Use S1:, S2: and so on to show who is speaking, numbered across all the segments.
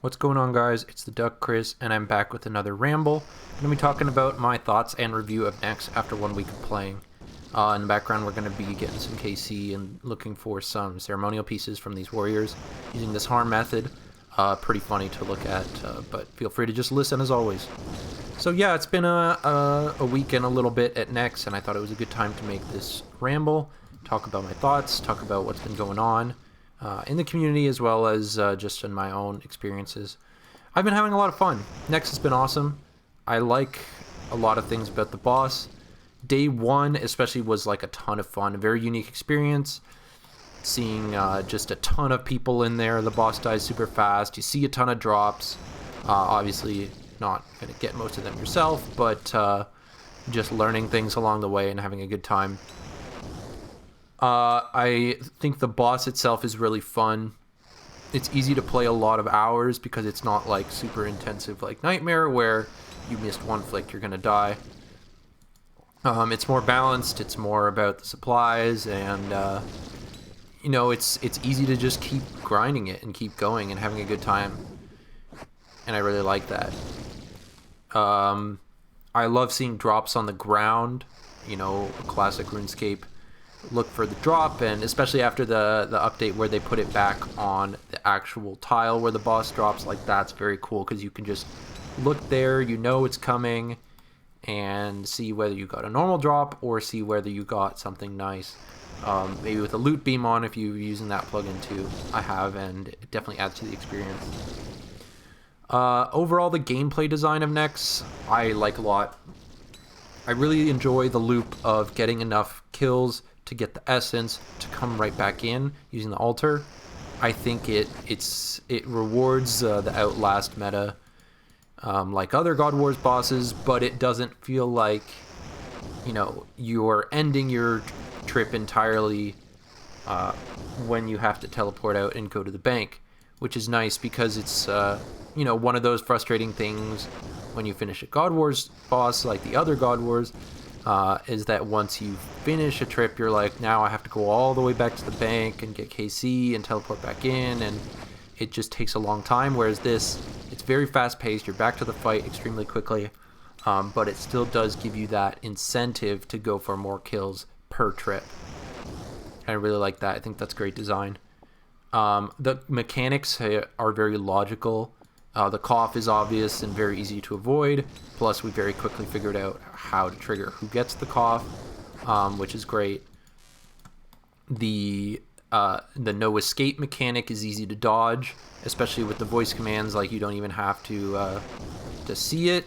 S1: What's going on, guys? It's TheDuckChris, and I'm back with another Ramble. I'm going to be talking about my thoughts and review of Next after 1 week of playing. In the background, we're going to be getting some KC and looking for some ceremonial pieces from these warriors using this harm method. Pretty funny to look at, but feel free to just listen as always. So yeah, it's been a week and a little bit at Next, and I thought it was a good time to make this Ramble, talk about my thoughts, talk about what's been going on in the community as well as just in my own experiences. I've been having a lot of fun. Next has been awesome. I like a lot of things about the boss. Day one especially was like a ton of fun, a very unique experience. Seeing just a ton of people in there. The boss dies super fast. You see a ton of drops. Obviously not going to get most of them yourself, but just learning things along the way and having a good time. I think the boss itself is really fun. It's easy to play a lot of hours because it's not like super intensive like Nightmare where you missed one flick, you're gonna die. It's more balanced, it's more about the supplies, and it's easy to just keep grinding it and keep going and having a good time. And I really like that. I love seeing drops on the ground, classic RuneScape. Look for the drop, and especially after the update where they put it back on the actual tile where the boss drops, like that's very cool because you can just look there, it's coming, and see whether you got a normal drop or see whether you got something nice. Maybe with a loot beam on if you're using that plugin too. I have, and it definitely adds to the experience. Overall, the gameplay design of Nex I like a lot. I really enjoy the loop of getting enough kills to get the essence to come right back in using the altar. I think it rewards the Outlast meta like other God Wars bosses, but it doesn't feel like you're ending your trip entirely when you have to teleport out and go to the bank, which is nice because it's one of those frustrating things when you finish a God Wars boss like the other God Wars. Is that once you finish a trip, you're like, now I have to go all the way back to the bank and get KC and teleport back in, and it just takes a long time, whereas this, it's very fast-paced, you're back to the fight extremely quickly, but it still does give you that incentive to go for more kills per trip. I really like that. I think that's great design. The mechanics are very logical. The cough is obvious and very easy to avoid. Plus, we very quickly figured out how to trigger who gets the cough, which is great. The no escape mechanic is easy to dodge, especially with the voice commands. Like, you don't even have to see it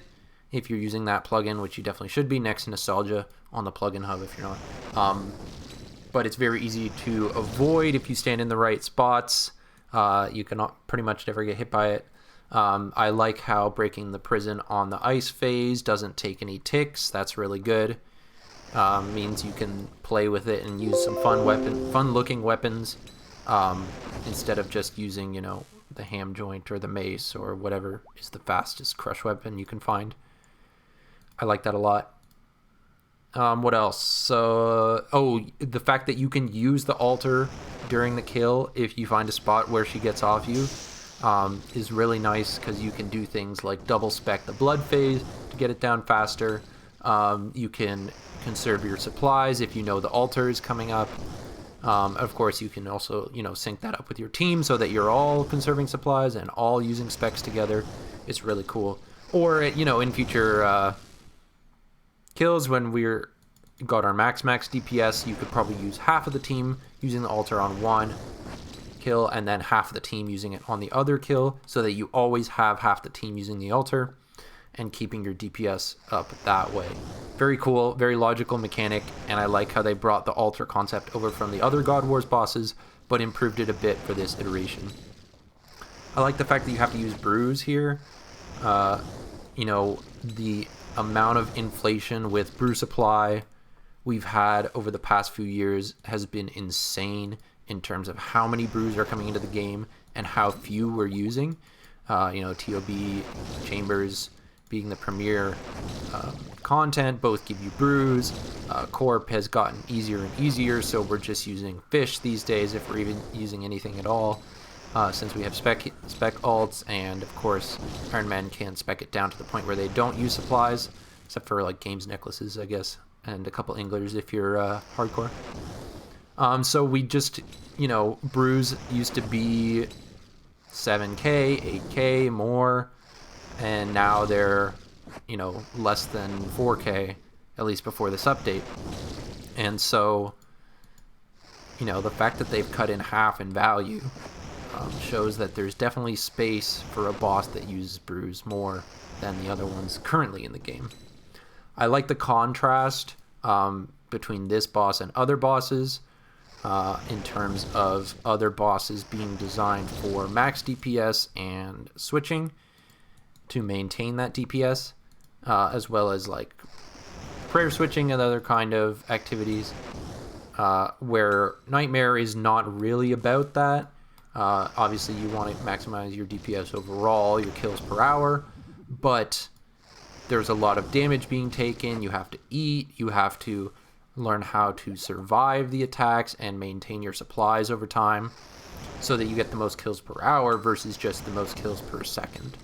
S1: if you're using that plugin, which you definitely should be. Next Nostalgia on the plugin hub if you're not. But it's very easy to avoid if you stand in the right spots. You cannot pretty much never get hit by it. I like how breaking the prison on the ice phase doesn't take any ticks. That's really good. Means you can play with it and use some fun-looking weapons instead of just using, the ham joint or the mace or whatever is the fastest crush weapon you can find. I like that a lot. What else? The fact that you can use the altar during the kill if you find a spot where she gets off you. Is really nice because you can do things like double spec the blood phase to get it down faster. You can conserve your supplies if you know the altar is coming up. Of course, you can also sync that up with your team so that you're all conserving supplies and all using specs together. It's really cool. Or in future kills when we're got our max DPS, you could probably use half of the team using the altar on one kill and then half the team using it on the other kill, so that you always have half the team using the altar and keeping your DPS up that way. Very cool, very logical mechanic, and I like how they brought the altar concept over from the other God Wars bosses but improved it a bit for this iteration. I like the fact that you have to use brews here. The amount of inflation with brew supply we've had over the past few years has been insane in terms of how many brews are coming into the game and how few we're using. TOB chambers being the premier content both give you brews. Corp has gotten easier and easier, so we're just using fish these days if we're even using anything at all. since we have spec alts, and of course Iron Man can spec it down to the point where they don't use supplies, except for like games necklaces, I guess, and a couple anglers if you're hardcore. So we just, brews used to be 7k, 8k, more, and now they're, less than 4k, at least before this update. And so, the fact that they've cut in half in value shows that there's definitely space for a boss that uses brews more than the other ones currently in the game. I like the contrast between this boss and other bosses in terms of other bosses being designed for max DPS and switching to maintain that DPS, as well as like prayer switching and other kind of activities, where Nightmare is not really about that. Obviously you want to maximize your DPS overall, your kills per hour, but there's a lot of damage being taken. You have to eat, you have to learn how to survive the attacks and maintain your supplies over time so that you get the most kills per hour versus just the most kills per second.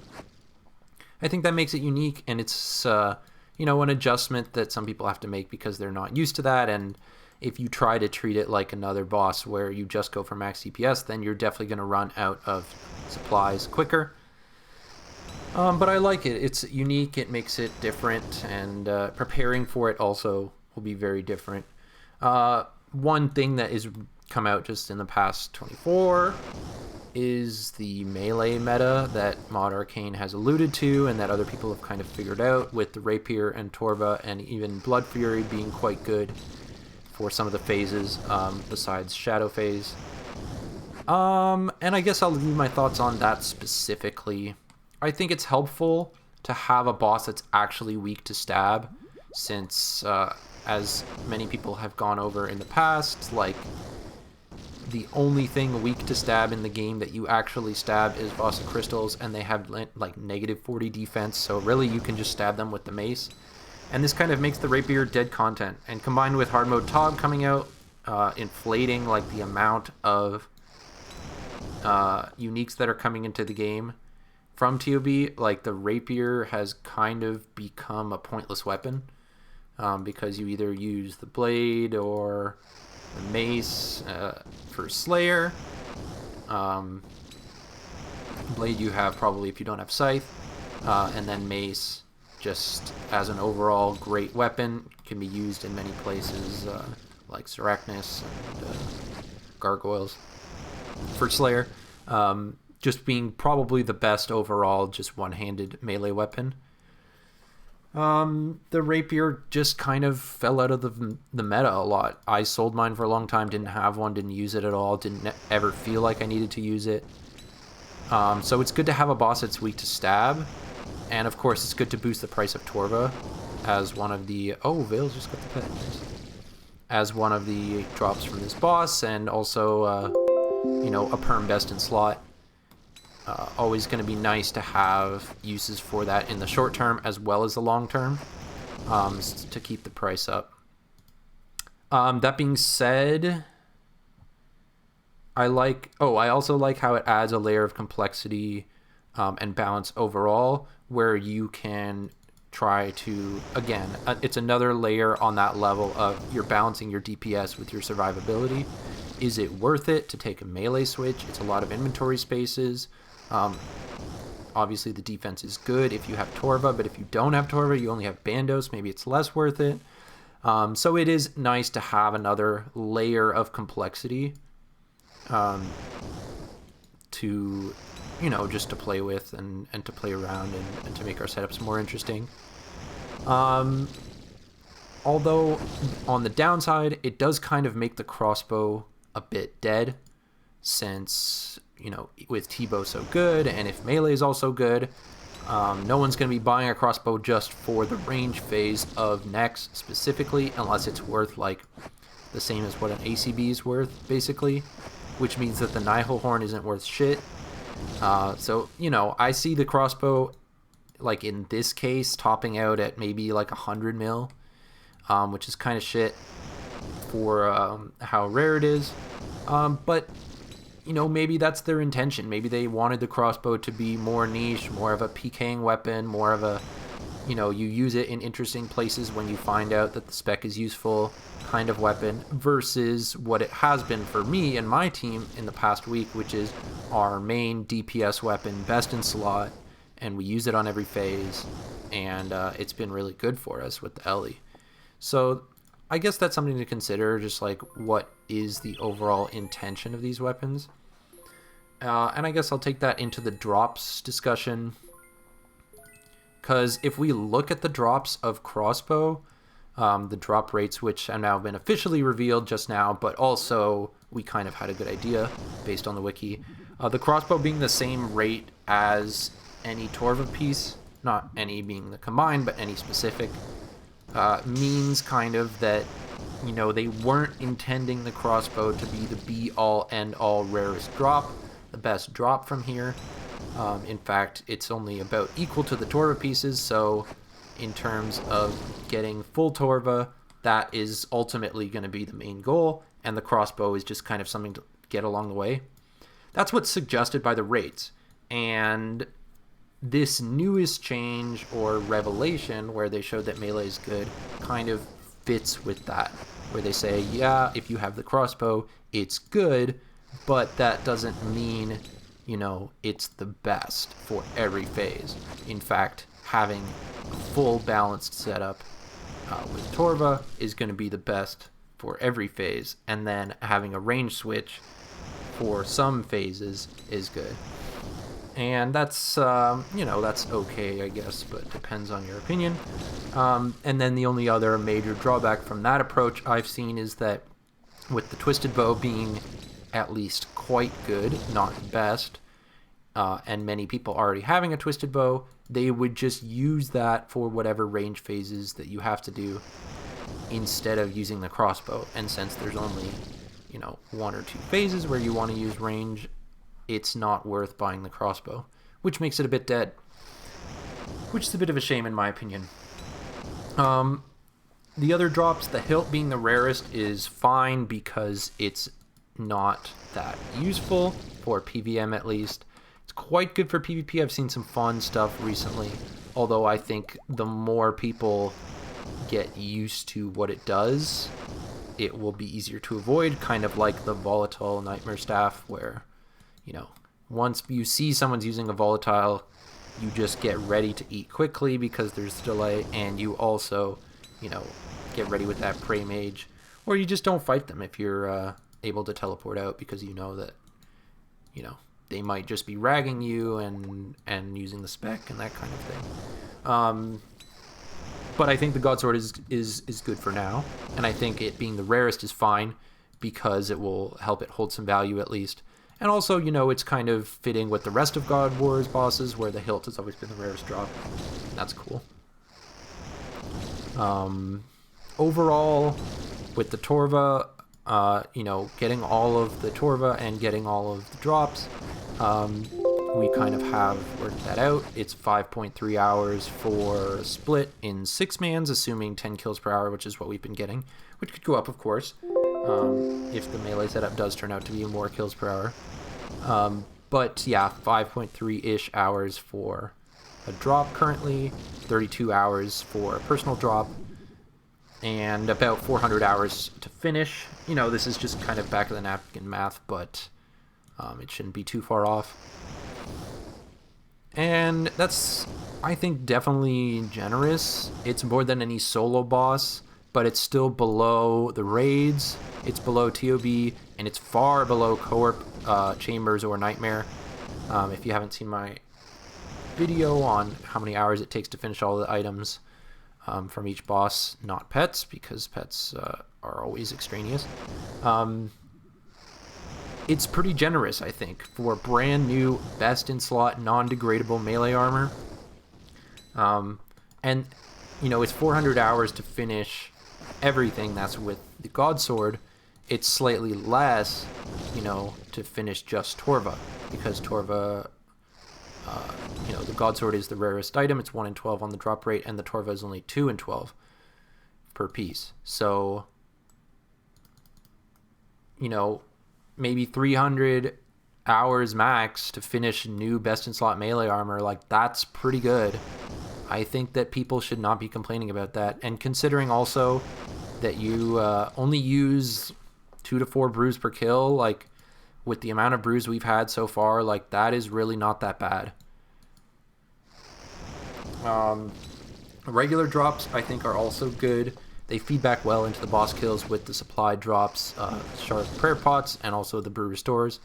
S1: I think that makes it unique, and it's an adjustment that some people have to make because they're not used to that. And if you try to treat it like another boss where you just go for max DPS, then you're definitely going to run out of supplies quicker. But I like it. It's unique. It makes it different, and preparing for it also will be very different. One thing that is come out just in the past 24 is the melee meta that Mod Arcane has alluded to, and that other people have kind of figured out, with the Rapier and Torva and even Blood Fury being quite good for some of the phases besides Shadow Phase. And I guess I'll leave my thoughts on that specifically. I think it's helpful to have a boss that's actually weak to stab, since as many people have gone over in the past, like, the only thing weak to stab in the game that you actually stab is Vossa Crystals, and they have like negative 40 defense, so really you can just stab them with the mace. And this kind of makes the Rapier dead content, and combined with hard mode Tog coming out, inflating like the amount of uniques that are coming into the game from TOB, like the Rapier has kind of become a pointless weapon, because you either use the blade or the mace for Slayer. Blade you have probably if you don't have Scythe, and then mace just as an overall great weapon, can be used in many places, like Sarachnis and Gargoyles for Slayer. Just being probably the best overall just one-handed melee weapon. The Rapier just kind of fell out of the meta a lot. I sold mine for a long time, didn't have one, didn't use it at all, didn't ever feel like I needed to use it. So it's good to have a boss that's weak to stab, and of course it's good to boost the price of Torva as one of the... Oh, Vale's just got the pet. As one of the drops from this boss, and also, a perm best in slot. Always going to be nice to have uses for that in the short term as well as the long term, to keep the price up. That being said, I also like how it adds a layer of complexity and balance overall, where you can try to, again, it's another layer on that level of you're balancing your DPS with your survivability. Is it worth it to take a melee switch? It's a lot of inventory spaces. Obviously the defense is good if you have Torva, but if you don't have Torva, you only have Bandos, maybe it's less worth it. So it is nice to have another layer of complexity to, just to play with and to play around and to make our setups more interesting. Although on the downside, it does kind of make the crossbow a bit dead, since with T-bow so good, and if melee is also good, no one's going to be buying a crossbow just for the range phase of Nex specifically, unless it's worth like the same as what an ACB is worth, basically, which means that the Nihilhorn isn't worth shit. So I see the crossbow, like in this case, topping out at maybe like 100 mil, which is kind of shit for how rare it is, but maybe that's their intention. Maybe they wanted the crossbow to be more niche, more of a PKing weapon, more of a, you use it in interesting places when you find out that the spec is useful kind of weapon, versus what it has been for me and my team in the past week, which is our main DPS weapon, best in slot, and we use it on every phase, and it's been really good for us with the Ellie. So I guess that's something to consider, just like what is the overall intention of these weapons. And I guess I'll take that into the drops discussion, because if we look at the drops of crossbow, the drop rates, which have now been officially revealed just now, but also we kind of had a good idea based on the wiki. The crossbow being the same rate as any Torva piece, not any being the combined, but any specific, means kind of that, they weren't intending the crossbow to be the be-all, end-all rarest drop, the best drop from here. In fact, it's only about equal to the Torva pieces, so in terms of getting full Torva, that is ultimately going to be the main goal, and the crossbow is just kind of something to get along the way. That's what's suggested by the rates, and this newest change or revelation where they showed that melee is good kind of fits with that, where they say, yeah, if you have the crossbow, it's good, but that doesn't mean, it's the best for every phase. In fact, having a full balanced setup with Torva is going to be the best for every phase, and then having a range switch for some phases is good. And that's, that's okay, I guess, but depends on your opinion. And then the only other major drawback from that approach I've seen is that with the twisted bow being at least quite good, not best, and many people already having a twisted bow, they would just use that for whatever range phases that you have to do instead of using the crossbow. And since there's only, one or two phases where you want to use range, it's not worth buying the crossbow, which makes it a bit dead, which is a bit of a shame in my opinion. The other drops, the hilt being the rarest, is fine because it's not that useful for PVM at least. It's quite good for PvP. I've seen some fun stuff recently, although I think the more people get used to what it does, it will be easier to avoid, kind of like the volatile nightmare staff, where, once you see someone's using a volatile, you just get ready to eat quickly because there's a delay, and you also, get ready with that prey mage, or you just don't fight them if you're able to teleport out because you know that, they might just be ragging you and using the spec and that kind of thing. But I think the Godsword is good for now, and I think it being the rarest is fine because it will help it hold some value at least. And also, it's kind of fitting with the rest of God Wars bosses, where the hilt has always been the rarest drop. That's cool. Overall, with the Torva, getting all of the Torva and getting all of the drops, we kind of have worked that out. It's 5.3 hours for split in 6-mans, assuming 10 kills per hour, which is what we've been getting, which could go up, of course, if the melee setup does turn out to be more kills per hour. But yeah, 5.3-ish hours for a drop currently, 32 hours for a personal drop, and about 400 hours to finish. This is just kind of back of the napkin math, but it shouldn't be too far off. And that's, I think, definitely generous. It's more than any solo boss, but it's still below the raids, it's below TOB, and it's far below Coorp, Chambers, or Nightmare. If you haven't seen my video on how many hours it takes to finish all the items from each boss, not pets, because pets are always extraneous, it's pretty generous, I think, for brand new, best in slot, non-degradable melee armor. And, it's 400 hours to finish everything. That's with the Godsword. It's slightly less, to finish just Torva, because Torva, the Godsword is the rarest item. It's 1 in 12 on the drop rate, and the Torva is only 2 in 12 per piece. So, maybe 300 hours max to finish new best in slot melee armor, like that's pretty good. I think that people should not be complaining about that. And considering also that you only use 2 to 4 brews per kill, like with the amount of brews we've had so far, like that is really not that bad. Regular drops I think are also good. They feed back well into the boss kills with the supply drops, sharp prayer pots, and also the brew restores.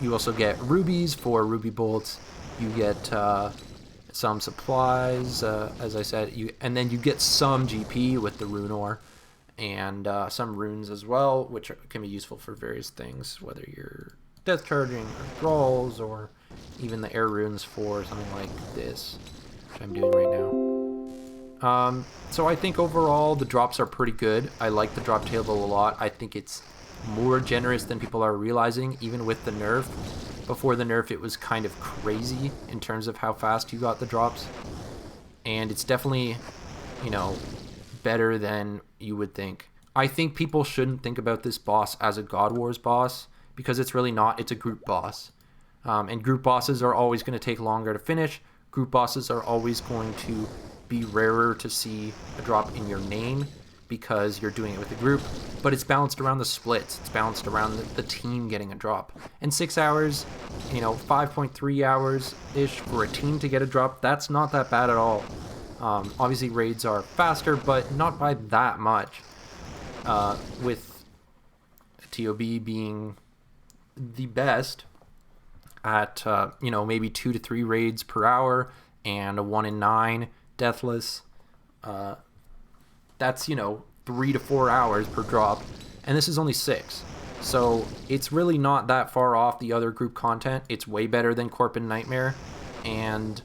S1: You also get rubies for ruby bolts. You get some supplies, as I said, and then you get some GP with the rune ore, and some runes as well, which can be useful for various things, whether you're death charging or thralls, or even the air runes for something like this, which I'm doing right now. So I think overall the drops are pretty good. I like the drop table a lot. I think it's more generous than people are realizing, even with the nerf. Before the nerf, it was kind of crazy in terms of how fast you got the drops. And it's definitely, you know, better than you would think. I think people shouldn't think about this boss as a God Wars boss, because it's really not. It's a group boss. And group bosses are always going to take longer to finish. Group bosses are always going to be rarer to see a drop in your name because you're doing it with a group, but it's balanced around the splits. It's balanced around the team getting a drop. And 6 hours, you know, 5.3 hours-ish for a team to get a drop, that's not that bad at all. Obviously, raids are faster, but not by that much. With TOB being the best at, you know, maybe 2 to 3 raids per hour and a 1 in 9 deathless. That's, you know, 3 to 4 hours per drop, and this is only 6. So it's really not that far off the other group content. It's way better than Corp and Nightmare, and,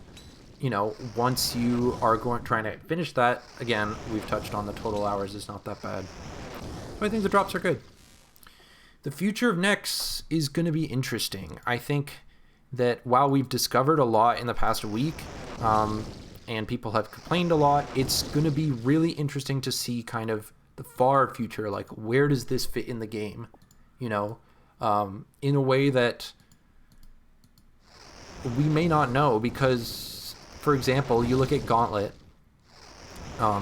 S1: you know, once you are trying to finish that, again, we've touched on the total hours is not that bad. So I think the drops are good. The future of Nex is going to be interesting. I think that while we've discovered a lot in the past week, and people have complained a lot, it's going to be really interesting to see kind of the far future, like where does this fit in the game, you know, in a way that we may not know, because, for example, you look at Gauntlet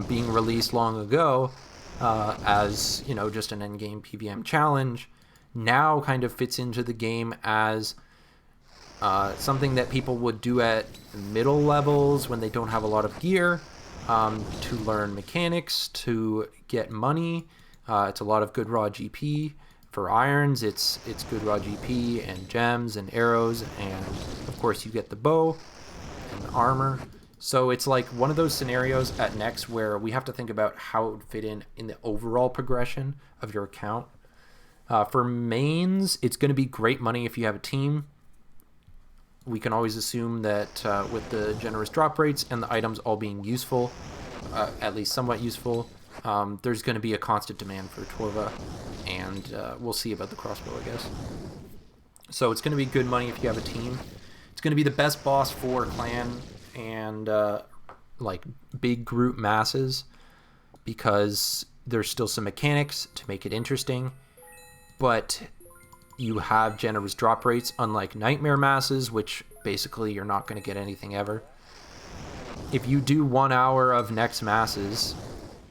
S1: being released long ago as, you know, just an endgame PVM challenge, now kind of fits into the game as something that people would do at middle levels when they don't have a lot of gear, to learn mechanics, to get money. It's a lot of good raw GP. For irons, it's good raw GP and gems and arrows, and of course you get the bow and armor. So it's like one of those scenarios at Nex where we have to think about how it would fit in the overall progression of your account. For mains, it's going to be great money if you have a team. We can always assume that with the generous drop rates and the items all being useful, at least somewhat useful, there's going to be a constant demand for Torva, and we'll see about the crossbow, I guess. So it's going to be good money if you have a team. It's going to be the best boss for clan and like big group masses, because there's still some mechanics to make it interesting, but you have generous drop rates, unlike Nightmare masses, which basically you're not going to get anything ever. If you do 1 hour of Nex masses,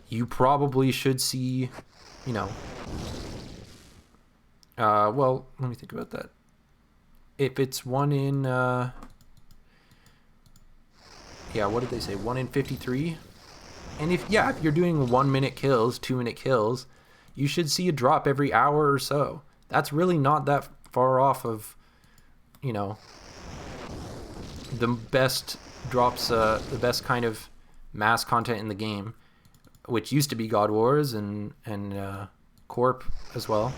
S1: you probably should see, you know, well, let me think about that. If it's 1 in, yeah, what did they say? 1 in 53? And if you're doing 1 minute kills, 2 minute kills, you should see a drop every hour or so. That's really not that far off of, you know, the best drops, the best kind of mass content in the game, which used to be God Wars and Corp as well.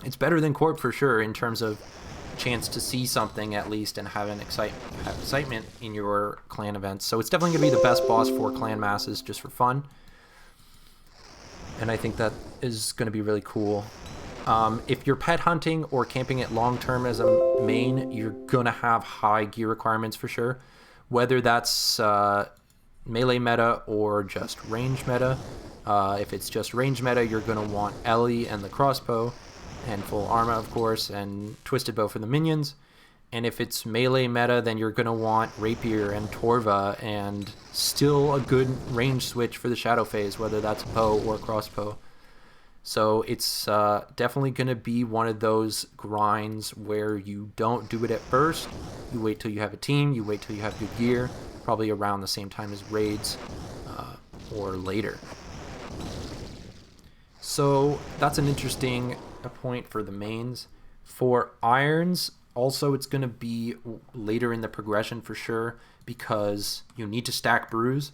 S1: It's better than Corp for sure in terms of chance to see something at least and have excitement in your clan events. So it's definitely going to be the best boss for clan masses just for fun. And I think that is going to be really cool. If you're pet hunting or camping it long term as a main, you're gonna have high gear requirements for sure, whether that's melee meta or just range meta. If it's just range meta, you're gonna want Ellie and the crossbow, and full armor, of course, and Twisted Bow for the minions. And if it's melee meta, then you're going to want Rapier and Torva, and still a good range switch for the Shadow Phase, whether that's bow or crossbow. So it's definitely going to be one of those grinds where you don't do it at first. You wait till you have a team, you wait till you have good gear, probably around the same time as raids or later. So that's an interesting point for the mains. For irons, also it's going to be later in the progression for sure, because you need to stack brews.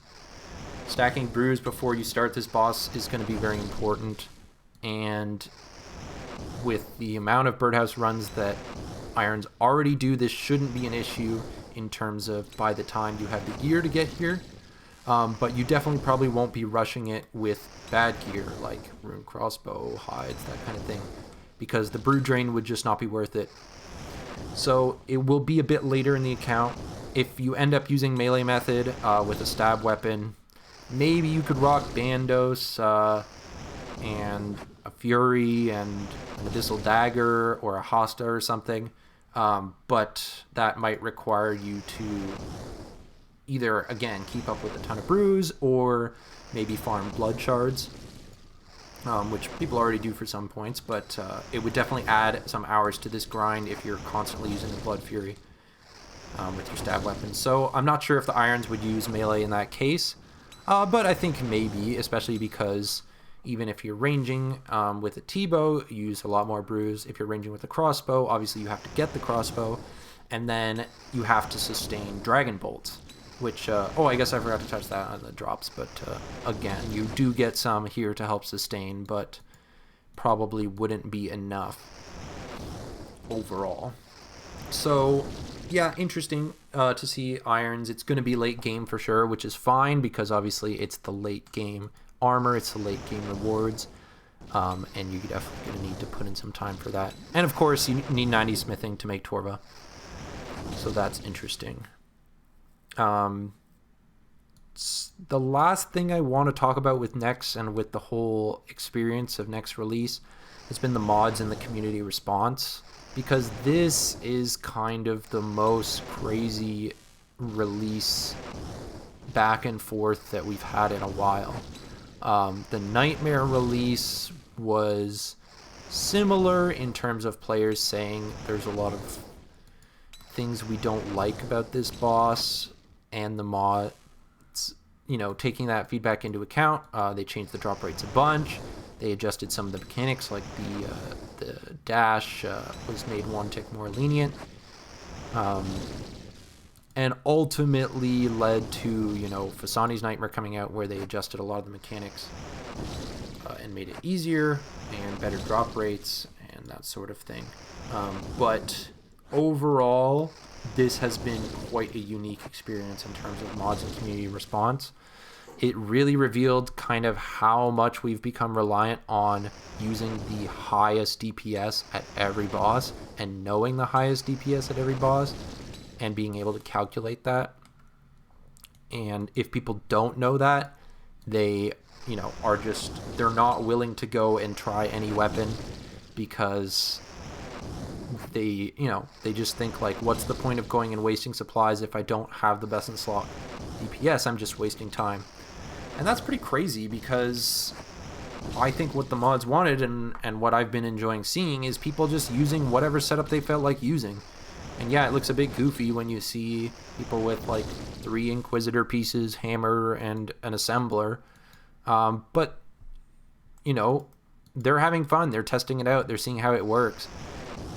S1: Stacking brews before you start this boss is going to be very important. And with the amount of birdhouse runs that irons already do, this shouldn't be an issue in terms of by the time you have the gear to get here. But you definitely probably won't be rushing it with bad gear like rune crossbow, hides, that kind of thing, because the brew drain would just not be worth it. So it will be a bit later in the account. If you end up using melee method with a stab weapon, maybe you could rock Bandos and a Fury and a Medicinal Dagger or a Hosta or something, but that might require you to either, again, keep up with a ton of brews or maybe farm blood shards, which people already do for some points, but it would definitely add some hours to this grind if you're constantly using the Blood Fury with your stab weapons. So I'm not sure if the irons would use melee in that case, but I think maybe, especially because even if you're ranging with a T-bow, you use a lot more brews. If you're ranging with a crossbow, obviously you have to get the crossbow, and then you have to sustain Dragon Bolts, which, oh, I guess I forgot to touch that on the drops, but again, you do get some here to help sustain, but probably wouldn't be enough overall. So, yeah, interesting to see irons. It's going to be late game for sure, which is fine, because obviously it's the late game armor, it's the late game rewards, and you're definitely going to need to put in some time for that. And of course, you need 90 smithing to make Torva, so that's interesting. The last thing I want to talk about with Nex and with the whole experience of Nex release has been the mods and the community response, because this is kind of the most crazy release back and forth that we've had in a while. The Nightmare release was similar in terms of players saying there's a lot of things we don't like about this boss, and the mods, you know, taking that feedback into account, they changed the drop rates a bunch. They adjusted some of the mechanics, like the dash was made one tick more lenient, and ultimately led to, you know, Fasani's Nightmare coming out, where they adjusted a lot of the mechanics and made it easier and better drop rates and that sort of thing. But overall, this has been quite a unique experience in terms of mods and community response. It really revealed kind of how much we've become reliant on using the highest DPS at every boss and knowing the highest DPS at every boss and being able to calculate that. And if people don't know that, they, you know, are just, they're not willing to go and try any weapon, because they, you know, they just think like, what's the point of going and wasting supplies if I don't have the best in slot DPS? I'm just wasting time. And that's pretty crazy, because I think what the mods wanted and what I've been enjoying seeing is people just using whatever setup they felt like using. And yeah, it looks a bit goofy when you see people with like 3 Inquisitor pieces, hammer, and an assembler. But, you know, they're having fun. They're testing it out. They're seeing how it works.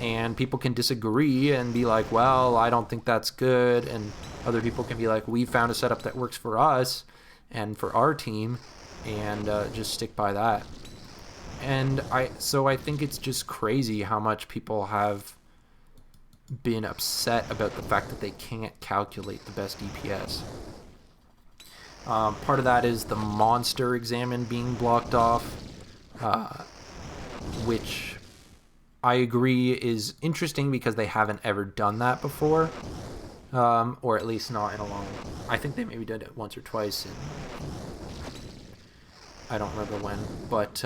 S1: And people can disagree and be like, well, I don't think that's good. And other people can be like, we found a setup that works for us and for our team, and just stick by that. And so I think it's just crazy how much people have been upset about the fact that they can't calculate the best DPS. Part of that is the monster examine being blocked off, which I agree is interesting because they haven't ever done that before, or at least not in a long. I think they maybe did it once or twice, and I don't remember when, but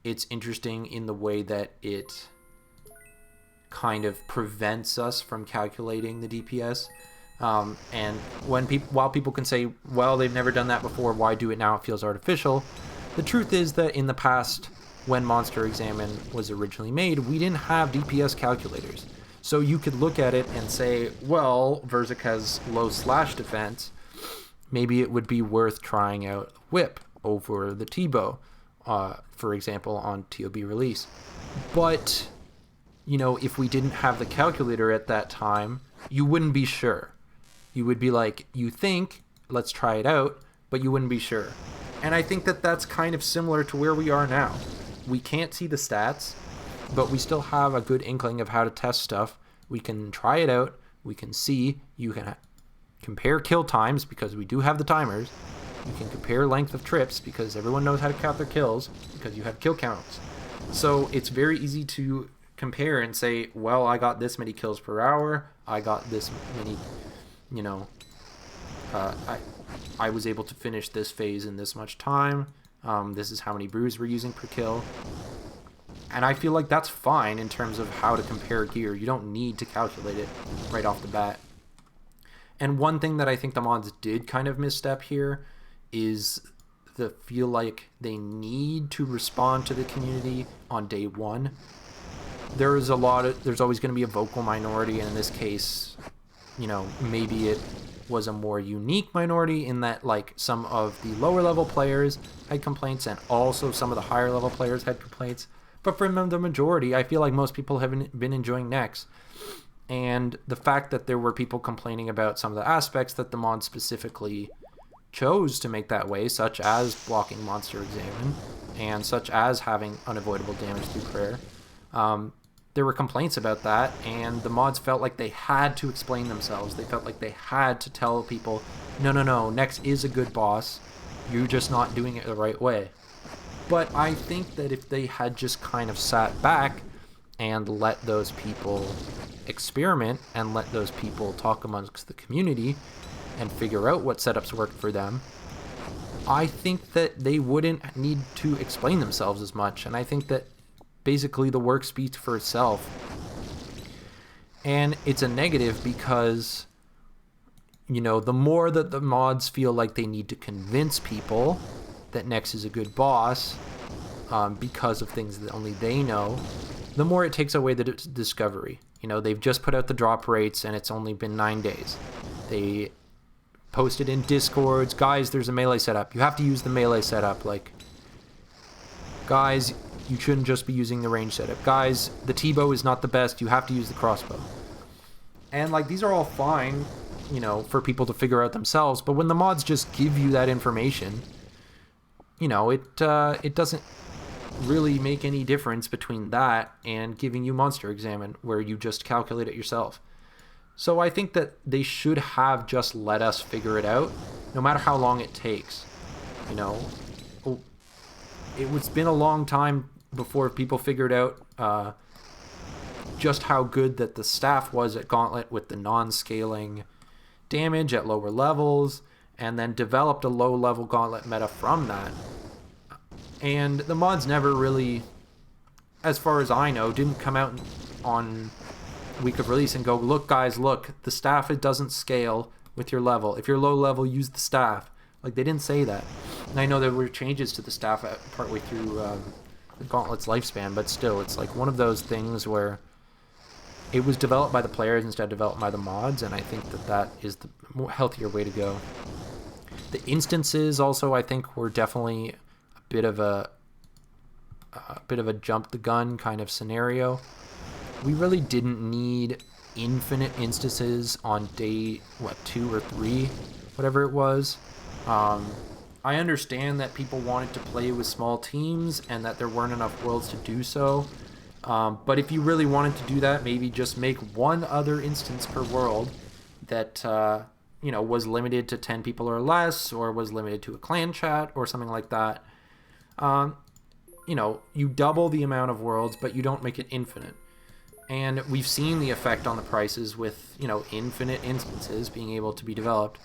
S1: it's interesting in the way that it kind of prevents us from calculating the DPS. And while people can say, well, they've never done that before, why do it now? It feels artificial. The truth is that in the past, when Monster Examine was originally made, we didn't have DPS calculators. So you could look at it and say, well, Verzik has low slash defense. Maybe it would be worth trying out Whip over the T-Bow, for example, on TOB release. But, if we didn't have the calculator at that time, you wouldn't be sure. You would be like, you think, let's try it out, but you wouldn't be sure. And I think that that's kind of similar to where we are now. We can't see the stats, but we still have a good inkling of how to test stuff. We can try it out. We can see. You can compare kill times because we do have the timers. You can compare length of trips because everyone knows how to count their kills because you have kill counts. So it's very easy to compare and say, well, I got this many kills per hour. I got this many, I was able to finish this phase in this much time. This is how many brews we're using per kill. And I feel like that's fine in terms of how to compare gear. You don't need to calculate it right off the bat. And one thing that I think the mods did kind of misstep here is the feel like they need to respond to the community on day one. There's always going to be a vocal minority, and in this case, maybe it was a more unique minority in that some of the lower level players had complaints and also some of the higher level players had complaints. But for the majority, I feel like most people have been enjoying Nex. And the fact that there were people complaining about some of the aspects that the mod specifically chose to make that way, such as blocking Monster Examine and such as having unavoidable damage through prayer, there were complaints about that, and the mods felt like they had to explain themselves. They felt like they had to tell people, no, Nex is a good boss. You're just not doing it the right way. But I think that if they had just kind of sat back and let those people experiment and let those people talk amongst the community and figure out what setups work for them, I think that they wouldn't need to explain themselves as much. And I think that basically the work speaks for itself. And it's a negative because, the more that the mods feel like they need to convince people that Nex is a good boss because of things that only they know, the more it takes away the discovery. They've just put out the drop rates and it's only been 9 days. They posted in Discords, guys, there's a melee setup. You have to use the melee setup. Guys, you shouldn't just be using the range setup. Guys, the T-Bow is not the best. You have to use the crossbow. And these are all fine, for people to figure out themselves. But when the mods just give you that information, it doesn't really make any difference between that and giving you Monster Examine, where you just calculate it yourself. So I think that they should have just let us figure it out, no matter how long it takes. It's been a long time before people figured out just how good that the staff was at Gauntlet with the non-scaling damage at lower levels, and then developed a low-level Gauntlet meta from that. And the mods never really, as far as I know, didn't come out on week of release and go, look guys, look, the staff, it doesn't scale with your level. If you're low level, use the staff. They didn't say that. And I know there were changes to the staff partway through the Gauntlet's lifespan, but still, it's one of those things where it was developed by the players instead of developed by the mods, and I think that is the more healthier way to go. The instances also, I think, were definitely a bit of a jump the gun kind of scenario. We really didn't need infinite instances on day 2 or 3, whatever it was. I understand that people wanted to play with small teams and that there weren't enough worlds to do so. But if you really wanted to do that, maybe just make one other instance per world that was limited to 10 people or less, or was limited to a clan chat or something like that. You double the amount of worlds, but you don't make it infinite. And we've seen the effect on the prices with, infinite instances being able to be developed.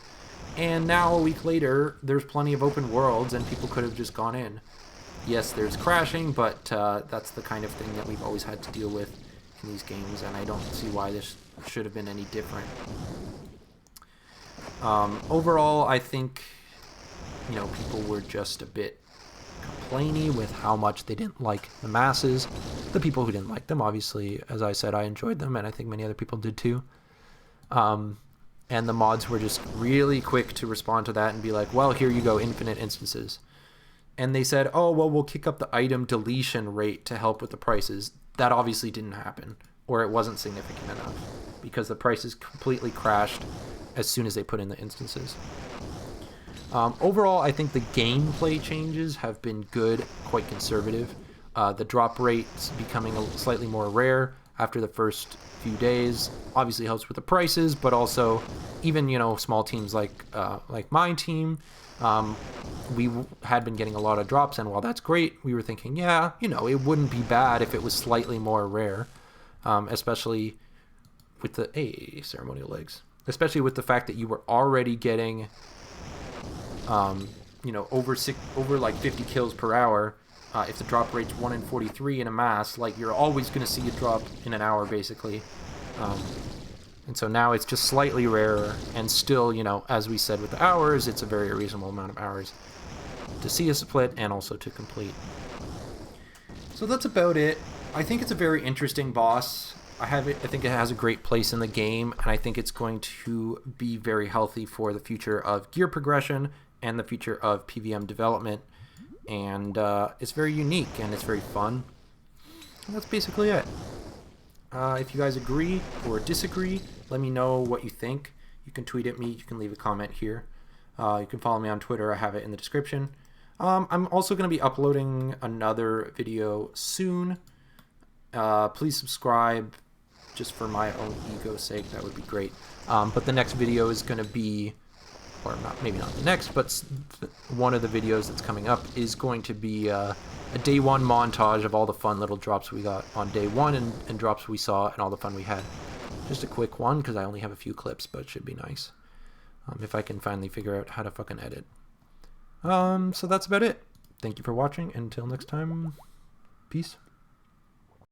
S1: And now, a week later, there's plenty of open worlds and people could have just gone in. Yes, there's crashing, but that's the kind of thing that we've always had to deal with in these games, and I don't see why this should have been any different. Overall, I think, you know, people were just a bit complainy with how much they didn't like the masses. The people who didn't like them, obviously, as I said, I enjoyed them, and I think many other people did too. And the mods were just really quick to respond to that and be like, well, here you go, infinite instances. And they said, oh, well, we'll kick up the item deletion rate to help with the prices. That obviously didn't happen, or it wasn't significant enough, because the prices completely crashed as soon as they put in the instances. Overall, I think the gameplay changes have been good, quite conservative. The drop rates becoming slightly more rare after the first few days obviously helps with the prices, but also even, you know, small teams like my team, we had been getting a lot of drops, and while that's great, we were thinking, yeah, you know, it wouldn't be bad if it was slightly more rare, especially with the ceremonial legs, especially with the fact that you were already getting you know, over like 50 kills per hour. If the drop rate's 1 in 43 in a mass, like, you're always going to see a drop in an hour, basically. And so now it's just slightly rarer, and still, you know, as we said with the hours, it's a very reasonable amount of hours to see a split and also to complete. So that's about it. I think it's a very interesting boss. I think it has a great place in the game, and I think it's going to be very healthy for the future of gear progression and the future of PVM development. And it's very unique and it's very fun. And that's basically it. If you guys agree or disagree, let me know what you think. You can tweet at me. You can leave a comment here. You can follow me on Twitter. I have it in the description. I'm also going to be uploading another video soon. Please subscribe, just for my own ego's sake. That would be great. But the next video is going to be, or not, maybe not the next, but one of the videos that's coming up is going to be a day one montage of all the fun little drops we got on day one, and drops we saw and all the fun we had. Just a quick one, because I only have a few clips, but it should be nice. If I can finally figure out how to fucking edit. So that's about it. Thank you for watching. Until next time, peace.